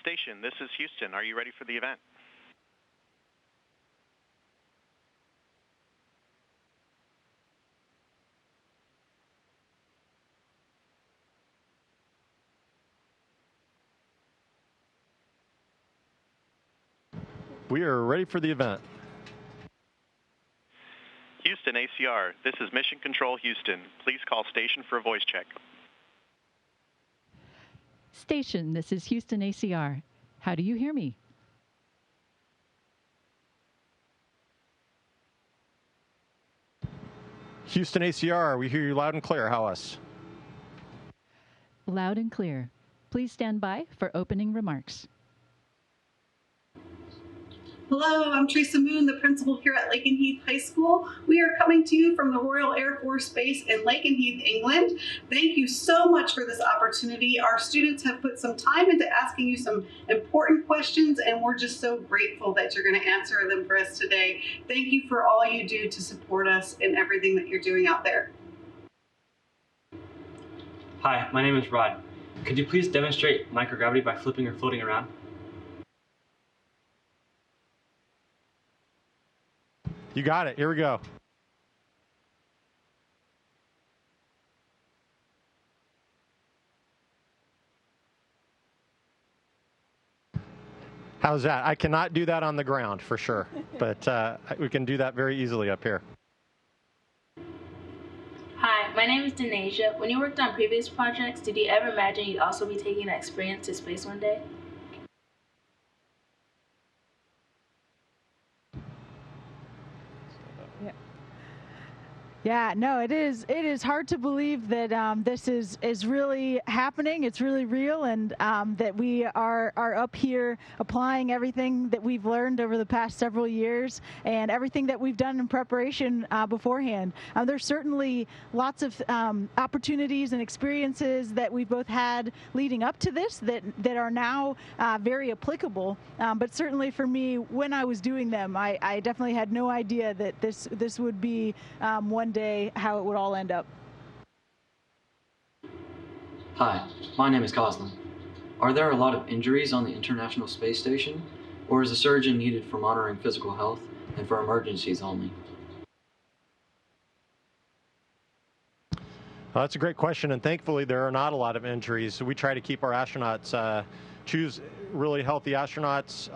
Station, this is Houston. Are you ready for the event? We are ready for the event. Houston ACR, this is Mission Control Houston. Please call station for a voice check. Station, this is Houston ACR. How do you hear me? Houston ACR, we hear you loud and clear. How us? Loud and clear. Please stand by for opening remarks. Hello, I'm Teresa Moon, the principal here at Lakenheath High School. We are coming to you from the Royal Air Force Base in Lakenheath, England. Thank you so much for this opportunity. Our students have put some time into asking you some important questions, and we're just so grateful that you're going to answer them for us today. Thank you for all you do to support us in everything that you're doing out there. Hi, my name is Rod. Could you please demonstrate microgravity by flipping or floating around? You got it. Here we go. How's that? I cannot do that on the ground for sure, but we can do that very easily up here. Hi, my name is Denasia. When you worked on previous projects, did you ever imagine you'd also be taking that experience to space one day? Yeah, no, it is hard to believe that this is really happening. It's really real, and that we are up here applying everything that we've learned over the past several years and everything that we've done in preparation beforehand. There's certainly lots of opportunities and experiences that we've both had leading up to this that are now very applicable. But certainly for me, when I was doing them, I definitely had no idea that this would be one day how it would all end up. Hi, my name is Goslin. Are there a lot of injuries on the International Space Station, or is a surgeon needed for monitoring physical health and for emergencies only? Well, that's a great question, and thankfully there are not a lot of injuries. So we try to keep our astronauts, choose really healthy astronauts,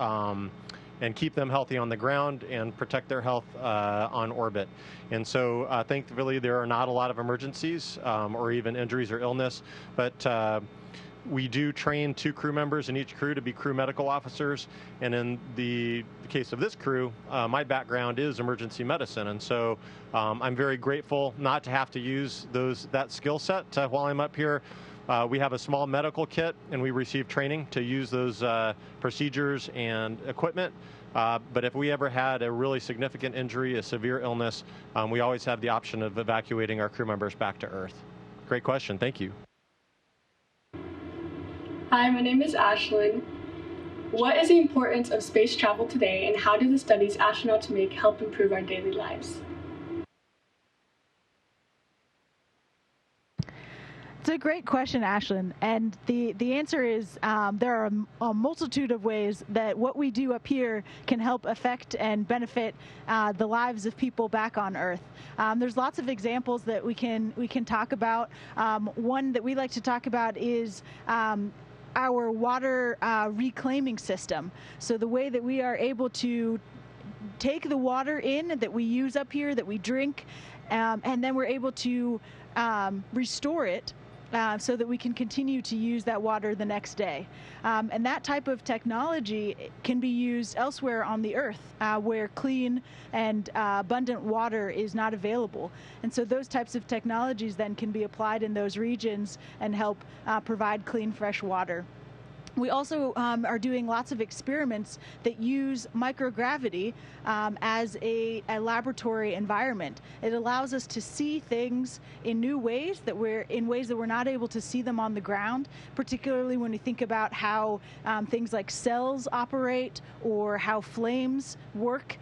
and keep them healthy on the ground and protect their health on orbit. And so thankfully there are not a lot of emergencies or even injuries or illness, but we do train 2 crew members in each crew to be crew medical officers. And in the case of this crew, my background is emergency medicine. And so I'm very grateful not to have to use that skill set while I'm up here. We have a small medical kit, and we receive training to use those procedures and equipment. But if we ever had a really significant injury, a severe illness, we always have the option of evacuating our crew members back to Earth. Great question. Thank you. Hi, my name is Ashlyn. What is the importance of space travel today, and how do the studies astronauts make help improve our daily lives? It's a great question, Ashlyn, and the answer is there are a multitude of ways that what we do up here can help affect and benefit the lives of people back on Earth. There's lots of examples that we can talk about. One that we like to talk about is our water reclaiming system. So the way that we are able to take the water in that we use up here, that we drink, and then we're able to restore it so that we can continue to use that water the next day. And that type of technology can be used elsewhere on the Earth where clean and abundant water is not available. And so those types of technologies then can be applied in those regions and help provide clean, fresh water. We also are doing lots of experiments that use microgravity as a laboratory environment. It allows us to see things in new ways that we're not able to see them on the ground, particularly when we think about how things like cells operate or how flames work.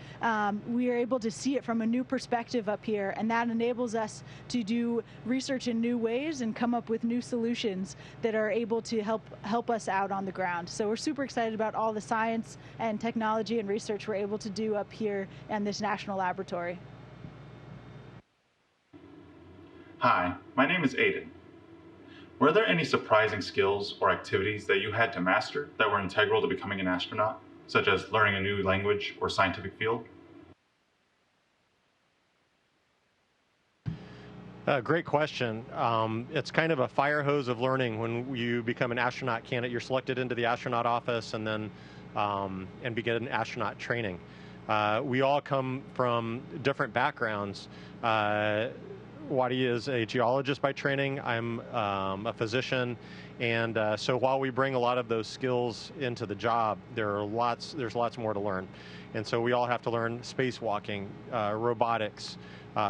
We are able to see it from a new perspective up here, and that enables us to do research in new ways and come up with new solutions that are able to help us out on on the ground. So we're super excited about all the science and technology and research we're able to do up here in this national laboratory. Hi, my name is Aiden. Were there any surprising skills or activities that you had to master that were integral to becoming an astronaut, such as learning a new language or scientific field? Great question. It's kind of a fire hose of learning when you become an astronaut candidate. You're selected into the astronaut office and then and begin astronaut training. We all come from different backgrounds. Wadi is a geologist by training. I'm a physician, and so while we bring a lot of those skills into the job, there's lots more to learn. And so we all have to learn spacewalking, robotics,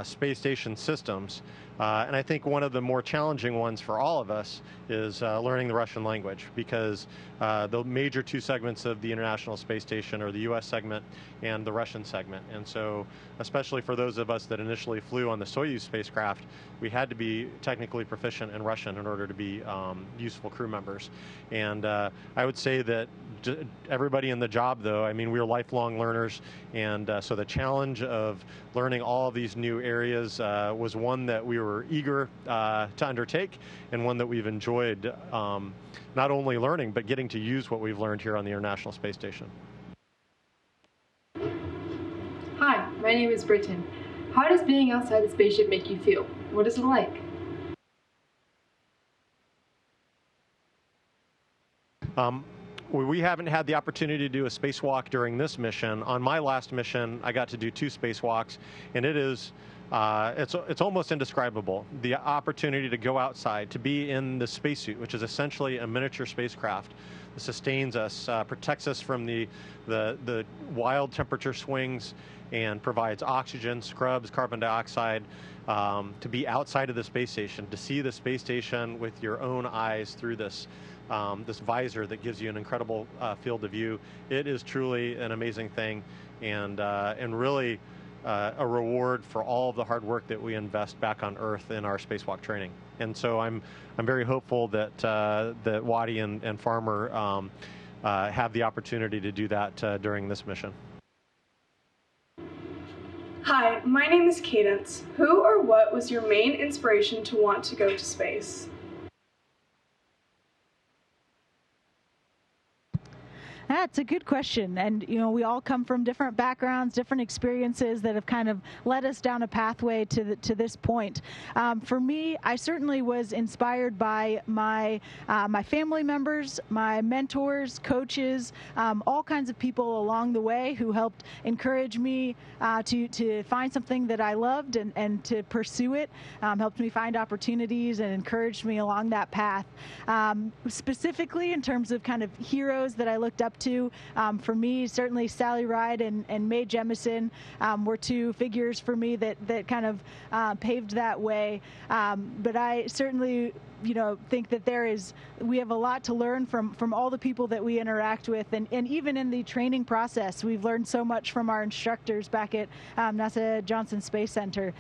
space station systems. And I think one of the more challenging ones for all of us is learning the Russian language, because the major two segments of the International Space Station are the U.S. segment and the Russian segment. And so, especially for those of us that initially flew on the Soyuz spacecraft, we had to be technically proficient in Russian in order to be useful crew members. And I would say that everybody in the job, though, I mean, we're lifelong learners, and so the challenge of learning all of these new areas was one that we were eager to undertake, and one that we've enjoyed not only learning, but getting to use what we've learned here on the International Space Station. Hi, my name is Britton. How does being outside the spaceship make you feel? What is it like? We haven't had the opportunity to do a spacewalk during this mission. On my last mission, I got to do 2 spacewalks, and it is it's almost indescribable. The opportunity to go outside, to be in the spacesuit, which is essentially a miniature spacecraft, sustains us, protects us from the wild temperature swings, and provides oxygen, scrubs, carbon dioxide. To be outside of the space station, to see the space station with your own eyes through this visor that gives you an incredible field of view. It is truly an amazing thing, and really a reward for all of the hard work that we invest back on Earth in our spacewalk training. And so I'm very hopeful that that Wadi and Farmer have the opportunity to do that during this mission. Hi, my name is Cadence. Who or what was your main inspiration to want to go to space? That's a good question. And, you know, we all come from different backgrounds, different experiences that have kind of led us down a pathway to this point. For me, I certainly was inspired by my family members, my mentors, coaches, all kinds of people along the way who helped encourage me to find something that I loved and to pursue it, helped me find opportunities and encouraged me along that path. Specifically in terms of kind of heroes that I looked up to, for me, certainly Sally Ride and Mae Jemison were 2 figures for me that kind of paved that way. But I certainly, you know, think that we have a lot to learn from all the people that we interact with, and even in the training process, we've learned so much from our instructors back at NASA Johnson Space Center.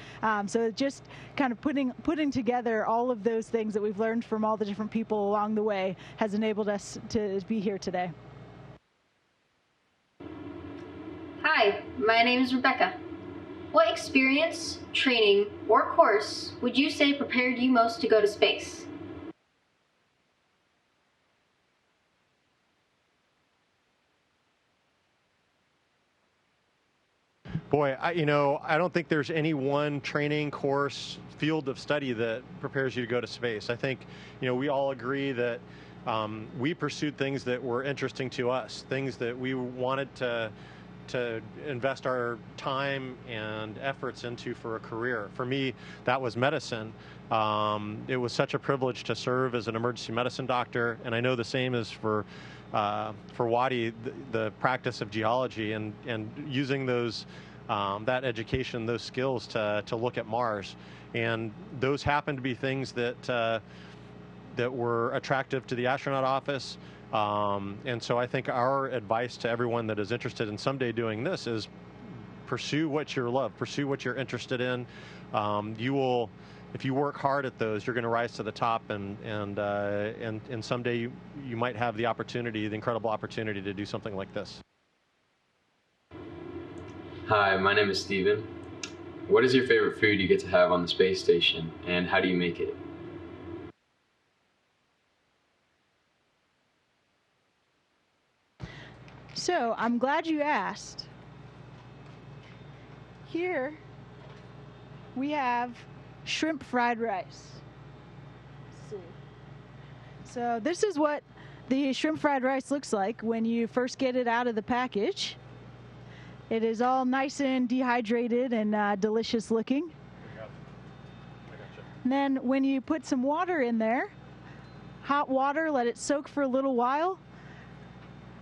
So just kind of putting together all of those things that we've learned from all the different people along the way has enabled us to be here today. Hi, my name is Rebecca. What experience, training, or course would you say prepared you most to go to space? Boy, I don't think there's any one training, course, field of study that prepares you to go to space. I think, we all agree that we pursued things that were interesting to us, things that we wanted to invest our time and efforts into for a career. For me, that was medicine. It was such a privilege to serve as an emergency medicine doctor, and I know the same is for Wadi, the practice of geology and using those that education, those skills to look at Mars. And those happen to be things that were attractive to the astronaut office. And so I think our advice to everyone that is interested in someday doing this is pursue what you love, pursue what you're interested in. You will if you work hard at those, you're going to rise to the top, and someday you might have the opportunity, the incredible opportunity to do something like this. Hi, my name is Steven. What is your favorite food you get to have on the space station, and how do you make it? So, I'm glad you asked. Here we have shrimp fried rice. Let's see. So this is what the shrimp fried rice looks like when you first get it out of the package. It is all nice and dehydrated and delicious looking. And then when you put some water in there, hot water, let it soak for a little while,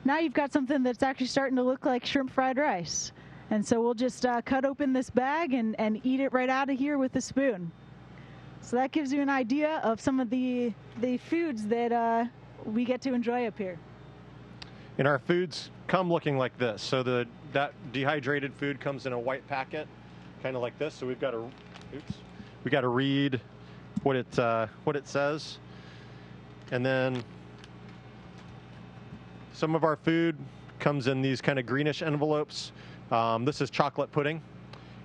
now you've got something that's actually starting to look like shrimp fried rice. And so we'll just cut open this bag and eat it right out of here with a spoon. So that gives you an idea of some of the foods that we get to enjoy up here. And our foods come looking like this. So that dehydrated food comes in a white packet, kind of like this. So we got to read what it says, and then some of our food comes in these kind of greenish envelopes. This is chocolate pudding,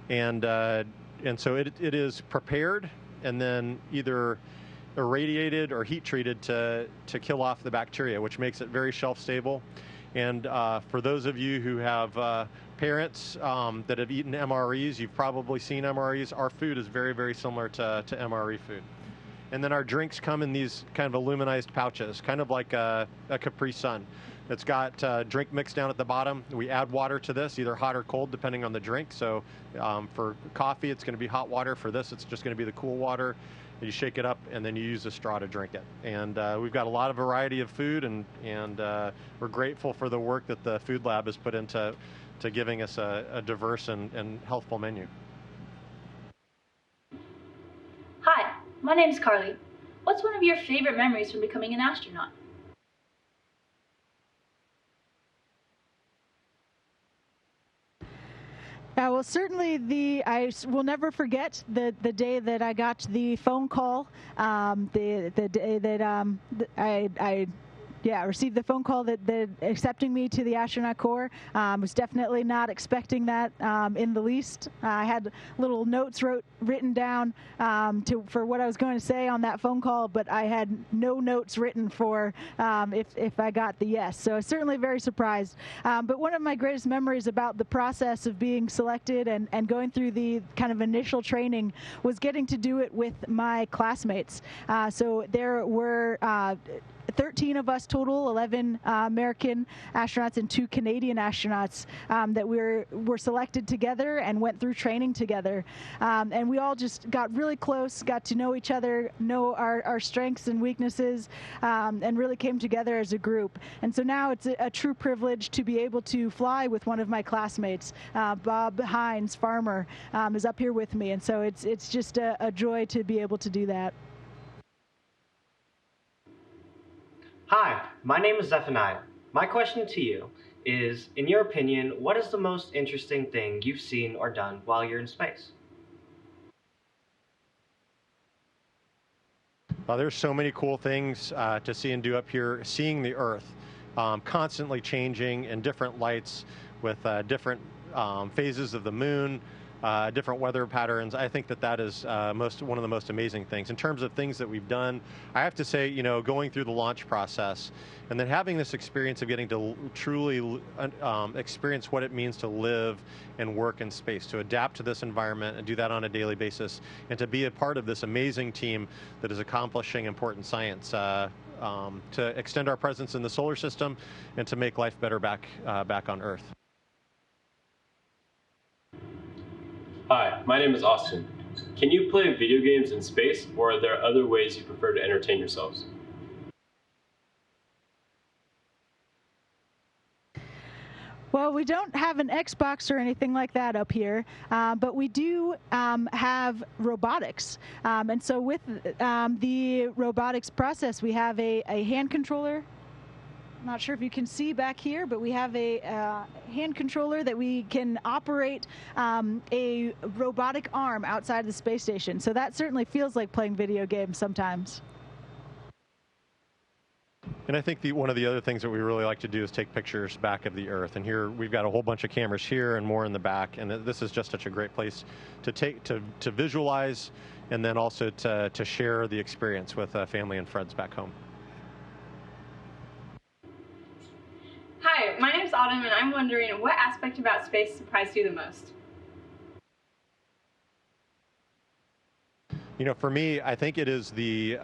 and so it is prepared and then either irradiated or heat treated to kill off the bacteria, which makes it very shelf stable. And for those of you who have parents that have eaten MREs, you've probably seen MREs. Our food is very, very similar to MRE food. And then our drinks come in these kind of aluminized pouches, kind of like a Capri Sun. It's got drink mix down at the bottom. We add water to this, either hot or cold, depending on the drink. So for coffee, it's going to be hot water. For this, it's just going to be the cool water. You shake it up, and then you use a straw to drink it. And we've got a lot of variety of food, and we're grateful for the work that the Food Lab has put into giving us a diverse and healthful menu. Hi, my name is Carly. What's one of your favorite memories from becoming an astronaut? Well, certainly I will never forget the day that I got the phone call, the day that I received the phone call that accepting me to the astronaut corps. Was definitely not expecting that in the least. I had little notes written down for what I was going to say on that phone call, but I had no notes written for if I got the yes. So I was certainly very surprised. But one of my greatest memories about the process of being selected and going through the kind of initial training was getting to do it with my classmates. So there were 13 of us total, 11 American astronauts and 2 Canadian astronauts that were selected together and went through training together. And we all just got really close, got to know each other, know our strengths and weaknesses, and really came together as a group. And so now it's a true privilege to be able to fly with one of my classmates. Bob Hines, Farmer, is up here with me. And so it's just a joy to be able to do that. Hi, my name is Zephaniah. My question to you is, in your opinion, what is the most interesting thing you've seen or done while you're in space? There's so many cool things to see and do up here. Seeing the Earth constantly changing in different lights with different phases of the moon, different weather patterns. I think that is one of the most amazing things. In terms of things that we've done, I have to say, going through the launch process and then having this experience of getting to truly experience what it means to live and work in space, to adapt to this environment and do that on a daily basis, and to be a part of this amazing team that is accomplishing important science to extend our presence in the solar system and to make life better back on Earth. Hi, my name is Austin. Can you play video games in space, or are there other ways you prefer to entertain yourselves? Well, we don't have an Xbox or anything like that up here, but we do have robotics. And so with the robotics process, we have a hand controller. not sure if you can see back here, but we have a hand controller that we can operate a robotic arm outside the space station. So that certainly feels like playing video games sometimes. And I think one of the other things that we really like to do is take pictures back of the Earth. And here we've got a whole bunch of cameras here and more in the back. And this is just such a great place to visualize and then also to share the experience with family and friends back home. Hi, my name is Autumn, and I'm wondering what aspect about space surprised you the most? You know, for me, I think it is the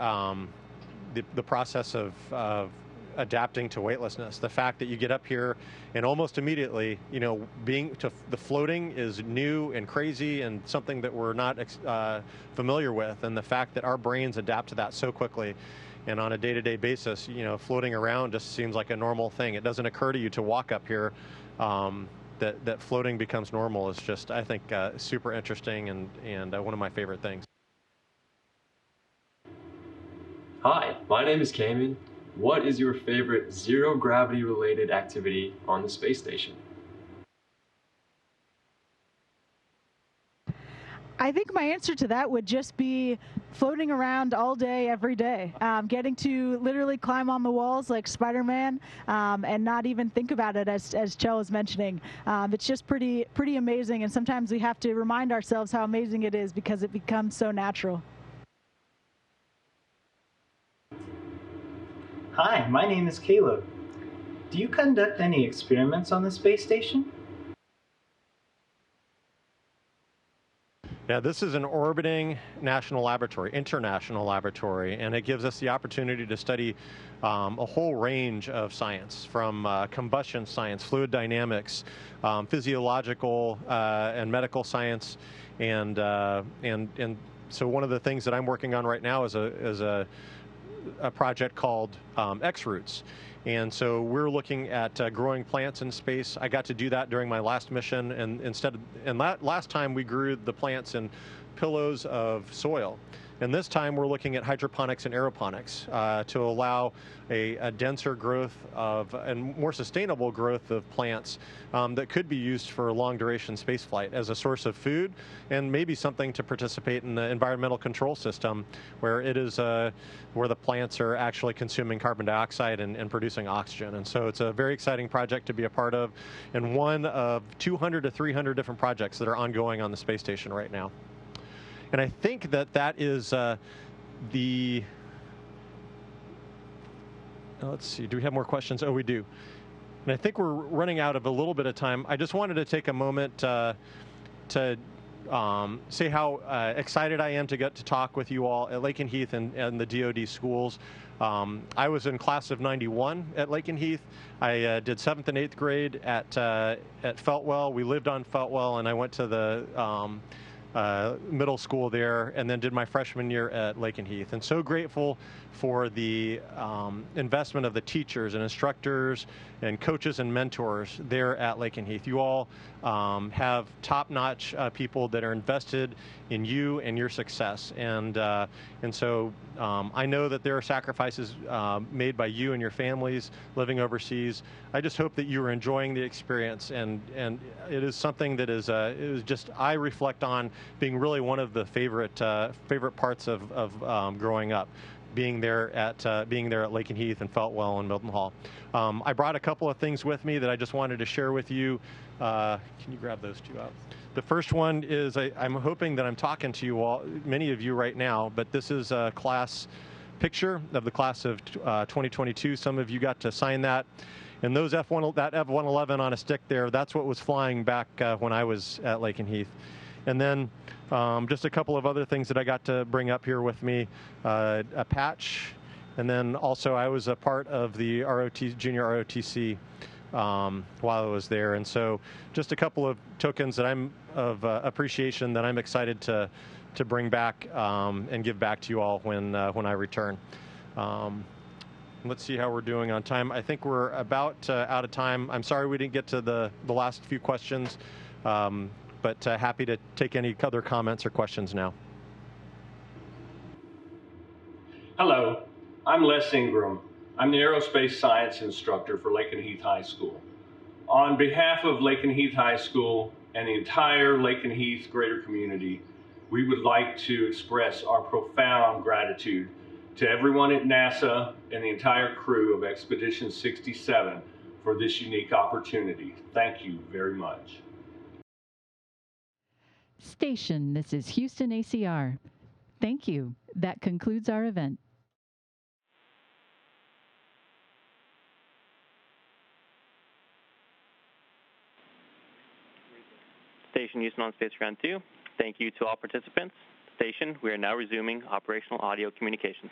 process of adapting to weightlessness. The fact that you get up here and almost immediately, you know, the floating is new and crazy and something that we're not familiar with, and the fact that our brains adapt to that so quickly. And on a day-to-day basis, you know, floating around just seems like a normal thing. It doesn't occur to you to walk up here. That floating becomes normal is just, I think, super interesting and one of my favorite things. Hi, my name is Cayman. What is your favorite zero-gravity related activity on the space station? I think my answer to that would just be floating around all day, every day, getting to literally climb on the walls like Spider-Man, and not even think about it, as Chell was mentioning. It's just pretty amazing, and sometimes we have to remind ourselves how amazing it is because it becomes so natural. Hi, my name is Caleb. Do you conduct any experiments on the space station? Yeah, this is an orbiting national laboratory, international laboratory, and it gives us the opportunity to study a whole range of science, from combustion science, fluid dynamics, physiological and medical science, and so one of the things that I'm working on right now is a project called X-Roots. And so we're looking at growing plants in space. I got to do that during my last mission, and last time we grew the plants in pillows of soil. And this time we're looking at hydroponics and aeroponics to allow a denser growth and more sustainable growth of plants that could be used for long duration space flight as a source of food, and maybe something to participate in the environmental control system where it is where the plants are actually consuming carbon dioxide and producing oxygen. And so it's a very exciting project to be a part of, and one of 200 to 300 different projects that are ongoing on the space station right now. And I think that is let's see, do we have more questions? Oh, we do. And I think we're running out of a little bit of time. I just wanted to take a moment to say how excited I am to get to talk with you all at Laken Heath and the DoD schools. I was in class of 91 at Laken Heath. I did 7th and 8th grade at Feltwell. We lived on Feltwell, and I went to the middle school there, and then did my freshman year at Laken Heath. And so grateful for the investment of the teachers and instructors and coaches and mentors there at Laken Heath. You all have top-notch people that are invested in you and your success. And so I know that there are sacrifices made by you and your families living overseas. I just hope that you are enjoying the experience, and it is something that is it was just, I reflect on being really one of the favorite parts of growing up, being there at Laken Heath and Feltwell and Mildenhall. I brought a couple of things with me that I just wanted to share with you. Can you grab those two up? The first one is I'm hoping that I'm talking to you all, many of you right now, but this is a class picture of the class of 2022. Some of you got to sign that. And those that F-111 on a stick there, that's what was flying back when I was at Laken Heath. And then just a couple of other things that I got to bring up here with me, a patch, and then also I was a part of the junior ROTC while I was there. And so just a couple of tokens that I'm of appreciation that I'm excited to bring back and give back to you all when I return. Let's see how we're doing on time. I think we're about out of time. I'm sorry we didn't get to the last few questions, but happy to take any other comments or questions now. Hello, I'm Les Ingram. I'm the aerospace science instructor for Lakin Heath High School. On behalf of Lakin Heath High School and the entire Lakin Heath greater community, we would like to express our profound gratitude to everyone at NASA and the entire crew of Expedition 67 for this unique opportunity. Thank you very much. Station, this is Houston ACR. Thank you. That concludes our event. Station Houston on Space Ground 2. Thank you to all participants. Station, we are now resuming operational audio communications.